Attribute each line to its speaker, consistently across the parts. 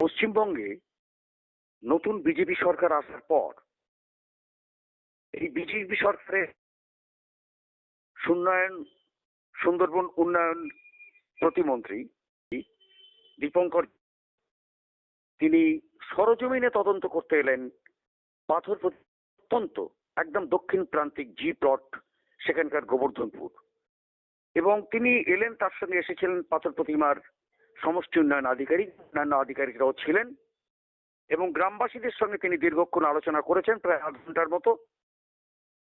Speaker 1: পশ্চিমবঙ্গে নতুন বিজেপি সরকার আসার পর এই বিজেপি সরকারের সুন্দরবন উন্নয়ন প্রতিমন্ত্রী দীপঙ্কর তিনি সরজমিনে তদন্ত করতে এলেন পাথর অত্যন্ত একদম দক্ষিণ প্রান্তিক জি প্লট সেখানকার গোবর্ধনপুর, এবং তিনি এলেন, তার সঙ্গে এসেছিলেন পাথর প্রতিমার সমষ্টি উন্নয়ন আধিকারিক, অন্যান্য আধিকারিকরাও ছিলেন, এবং গ্রামবাসীদের সঙ্গে তিনি দীর্ঘক্ষণ আলোচনা করেছেন, প্রায় আধ ঘন্টার মতো।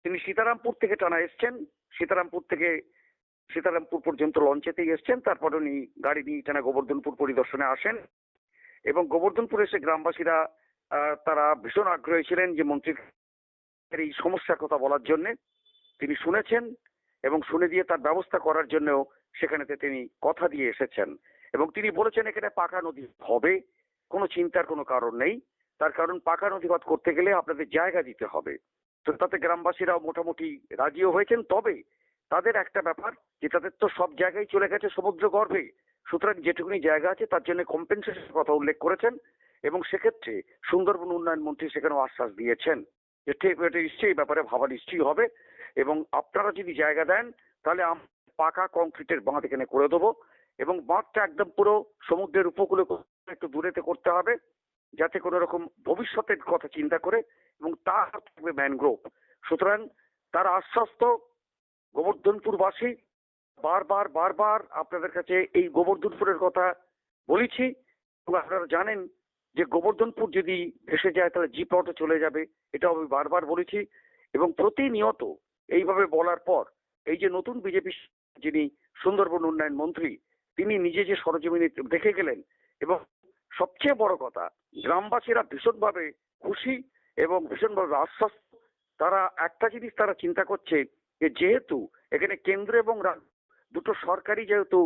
Speaker 1: তিনি সীতারামপুর থেকে টানা এসছেন, সীতারামপুর পর্যন্ত লঞ্চেতেই এসছেন, তারপর উনি গাড়ি নিয়ে টানা গোবর্ধনপুর পরিদর্শনে আসেন। এবং গোবর্ধনপুর এসে গ্রামবাসীরা তারা ভীষণ আগ্রহী ছিলেন যে মন্ত্রীর এই সমস্যার কথা বলার জন্য। তিনি শুনেছেন এবং শুনে দিয়ে তার ব্যবস্থা করার জন্যও সেখানেতে তিনি কথা দিয়ে এসেছেন, এবং তিনি বলেছেন এখানে পাকা নদী হবে, কোনো চিন্তার কোনো কারণ নেই। তার কারণ পাকা নদীবাদ করতে গেলে আপনাদের জায়গা দিতে হবে। তো তাতে গ্রামবাসীরাও মোটামুটি রাজিও হয়েছেন। তবে তাদের একটা ব্যাপার যে তাদের তো সব জায়গায় চলে গেছে সমুদ্র গর্ভে, সুতরাং যেটুকুনি জায়গা আছে তার জন্য কম্পেনসেশনের কথা উল্লেখ করেছেন, এবং সেক্ষেত্রে সুন্দরবন উন্নয়ন মন্ত্রী সেখানেও আশ্বাস দিয়েছেন যে ঠিক নিশ্চয়ই ব্যাপারে ভাবা নিশ্চয়ই হবে, এবং আপনারা যদি জায়গা দেন তাহলে পাকা কংক্রিটের বাঁধ এখানে করে দেবো, এবং বাঁধটা একদম পুরো সমুদ্রের উপকূলে একটু দূরেতে করতে হবে, যাতে কোনো রকম ভবিষ্যতের কথা চিন্তা করে, এবং তার থাকবে ম্যানগ্রোভ। সুতরাং তারা আশ্বস্ত। গোবর্ধনপুরবাসী বারবার আপনাদের কাছে এই গোবর্ধনপুরের কথা বলেছি, এবং আপনারা জানেন যে গোবর্ধনপুর যদি ভেসে যায় তাহলে জি প্লটে চলে যাবে, এটাও আমি বারবার বলেছি। এবং প্রতিনিয়ত এইভাবে বলার পর এই যে নতুন বিজেপি যিনি সুন্দরবন উন্নয়ন মন্ত্রী, তিনি নিজে যে সরজমিনে দেখে গেলেন, এবং সবচেয়ে বড় কথা গ্রামবাসীরা ভীষণভাবে খুশি এবং ভীষণভাবে আশ্বস্ত। তারা একটা জিনিস তারা চিন্তা করছে যে যেহেতু এখানে কেন্দ্র এবং দুটো সরকারই যেহেতু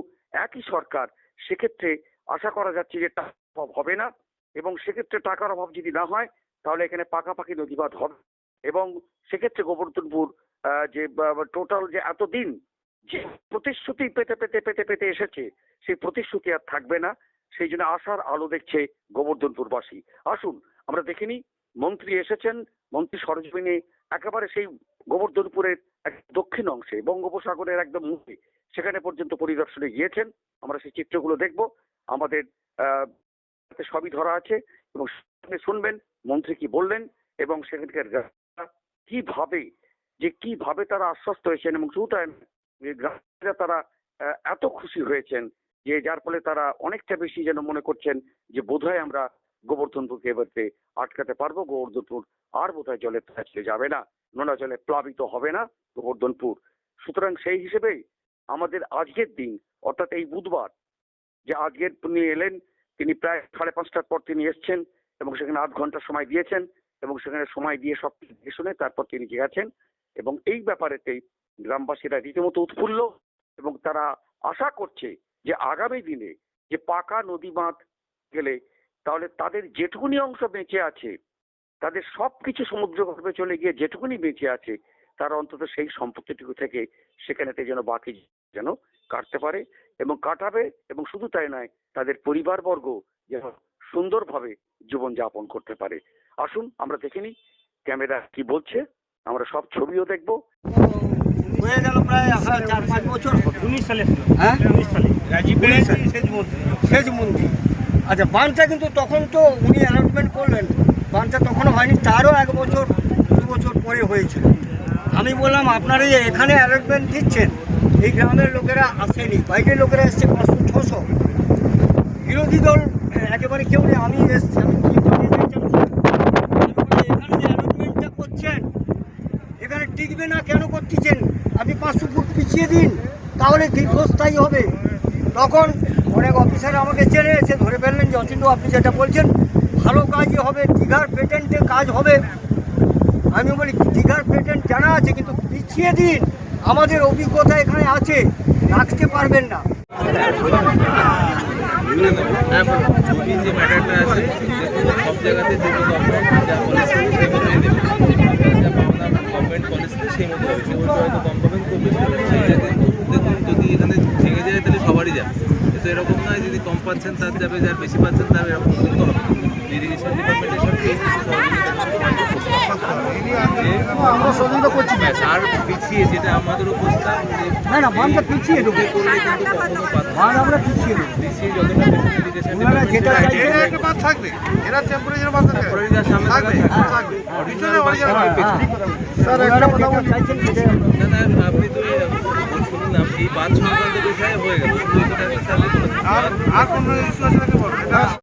Speaker 1: একই সরকার, সেক্ষেত্রে আশা করা যাচ্ছে যে টাকার অভাব হবে না, এবং সেক্ষেত্রে টাকার অভাব যদি না হয় তাহলে এখানে পাকাপাকি নদীবাদ হবে, এবং সেক্ষেত্রে গোবর্ধনপুর যে টোটাল যে এতদিন যে প্রতিশ্রুতি পেতে এসেছে সেই প্রতিশ্রুতি আর থাকবে না। সেই জন্য আশার আলো দেখছে গোবর্ধনপুরবাসী। আসুন আমরা দেখে নিই, মন্ত্রী এসেছেন, মন্ত্রী সরজমিনে একেবারে সেই গোবর্ধনপুরের দক্ষিণ অংশে বঙ্গোপসাগরের একদম মুখে সেখানে পর্যন্ত পরিদর্শনে গিয়েছেন। আমরা সেই চিত্রগুলো দেখব, আমাদের সবই ধরা আছে, এবং শুনবেন মন্ত্রী কি বললেন, এবং সেখানকার কিভাবে তারা আশ্বস্ত হয়েছেন, এবং শুধু তাই গ্রামীণরা তারা এত খুশি হয়েছেন যে যার ফলে তারা অনেকটা বেশি যেন মনে করছেন যে বোধহয় আমরা গোবর্ধনপুরকে এবারে আটকাতে পারবো, গোবর্ধনপুর আর বোধহয় জলে চলে যাবে না, নোনা জলে প্লাবিত হবে না গোবর্ধনপুর। সুতরাং সেই হিসেবে আমাদের আজকের দিন, অর্থাৎ এই বুধবার যে আজকের তিনি এলেন, তিনি প্রায় 5:30টার পর তিনি এসছেন, এবং সেখানে আধ ঘন্টা সময় দিয়েছেন, এবং সেখানে সময় দিয়ে সব কিছু শুনে তারপর তিনি গেছেন। এবং এই ব্যাপারেতেই গ্রামবাসীরা রীতিমতো উৎফুল্ল, এবং তারা আশা করছে যে আগামী দিনে যে পাকা নদী বাঁধ গেলে তাহলে তাদের যেটুকুনি অংশ বেঁচে আছে, তাদের সবকিছু সমুদ্রগর্ভে চলে গিয়ে যেটুকুনি বেঁচে আছে তারা অন্তত সেই সম্পত্তিটুকু থেকে সেখানেতে যেন বাকি যেন কাটতে পারে এবং কাটাবে, এবং শুধু তাই নয় তাদের পরিবারবর্গ যেন সুন্দরভাবে জীবনযাপন করতে পারে। আসুন আমরা দেখে নিই ক্যামেরা কি বলছে, আমরা সব ছবিও দেখবো।
Speaker 2: হয়ে গেল প্রায় 4-5 বছর।
Speaker 3: 19 সালে,
Speaker 2: হ্যাঁ
Speaker 3: 19 সালে রাজীব
Speaker 2: সেচ মন্ত্রী। আচ্ছা, বাঁধটা কিন্তু তখন তো উনি অ্যালটমেন্ট করলেন, বাঁধটা তখনও হয়নি, তারও 1 বছর 2 বছর পরে হয়েছিল। আমি বললাম আপনারা যে এখানে অ্যালটমেন্ট দিচ্ছেন, এই গ্রামের লোকেরা আসেনি, বাইরের লোকেরা এসছে 500-600, বিরোধী দল একেবারে কেউ নেই। আমি এসছি, আমি কি বলতে চাইছিলাম, এখানে যে অ্যালটমেন্টটা করছেন এখানে টিকবে না, কেন করতেছেন? আপনি 500 ফুট পিছিয়ে দিন, তাহলে দীর্ঘস্থায়ী হবে। তখন অনেক অফিসার আমাকে চেনে এসে ধরে ফেললেন যে অচিন্ত আপনি যেটা বলছেন ভালো কাজই হবে, দীঘার পেটেন্টের কাজ হবে। আমি বলি দীঘার পেটেন্ট জানা আছে, কিন্তু পিছিয়ে দিন, আমাদের অভিজ্ঞতা এখানে আছে, রাখতে পারবেন না।
Speaker 4: যে ম্যাটারটা আছে সব জায়গাতে গভর্নমেন্ট পলিসিতে সেই মতো হয়তো কম পাবেন, খুব বেশি সেই জায়গায় দেখুন যদি এখানে ভেঙে যায় তাহলে সবারই যাবে। কিন্তু এরকম নয় যদি কম পাচ্ছেন তার যাবে, যার বেশি পাচ্ছেন তার এরকম কিন্তু হবে।
Speaker 2: সহযোগিতা করছি না।
Speaker 4: ব্যাস, আর পিছিয়ে যেটা আমাদের প্রস্তাব যে
Speaker 2: না না বাঁধটা পিছিয়ে দেবো,
Speaker 4: করলে কিন্তু কখনো পাচ্ছে
Speaker 2: বাঁধ আমরা পিছিয়ে দেবো।
Speaker 4: পিছিয়ে যতটা ফেসিলিটেশন
Speaker 2: ওনারা যেটা চাইছে
Speaker 3: একটা বাদ থাকবে, এরা টেম্পোরারি বাদ থাকবে।
Speaker 4: সামনে
Speaker 3: থাকবে,
Speaker 4: থাকবে
Speaker 3: থাকবে।
Speaker 4: অরিজিনাল বাচ্চা
Speaker 2: হ্যাঁ, হ্যাঁ।
Speaker 3: স্যার,
Speaker 2: ওনারা
Speaker 3: একটা
Speaker 2: যেটা
Speaker 3: কথা বলছি।
Speaker 2: চাইছেন সেটা
Speaker 4: না না আপনি তো শুনলাম এই বাদ সংক্রান্ত বিষয়ে হয়ে গেল
Speaker 3: আর কোনো ইস্যু আছে নাকি বলো? এটা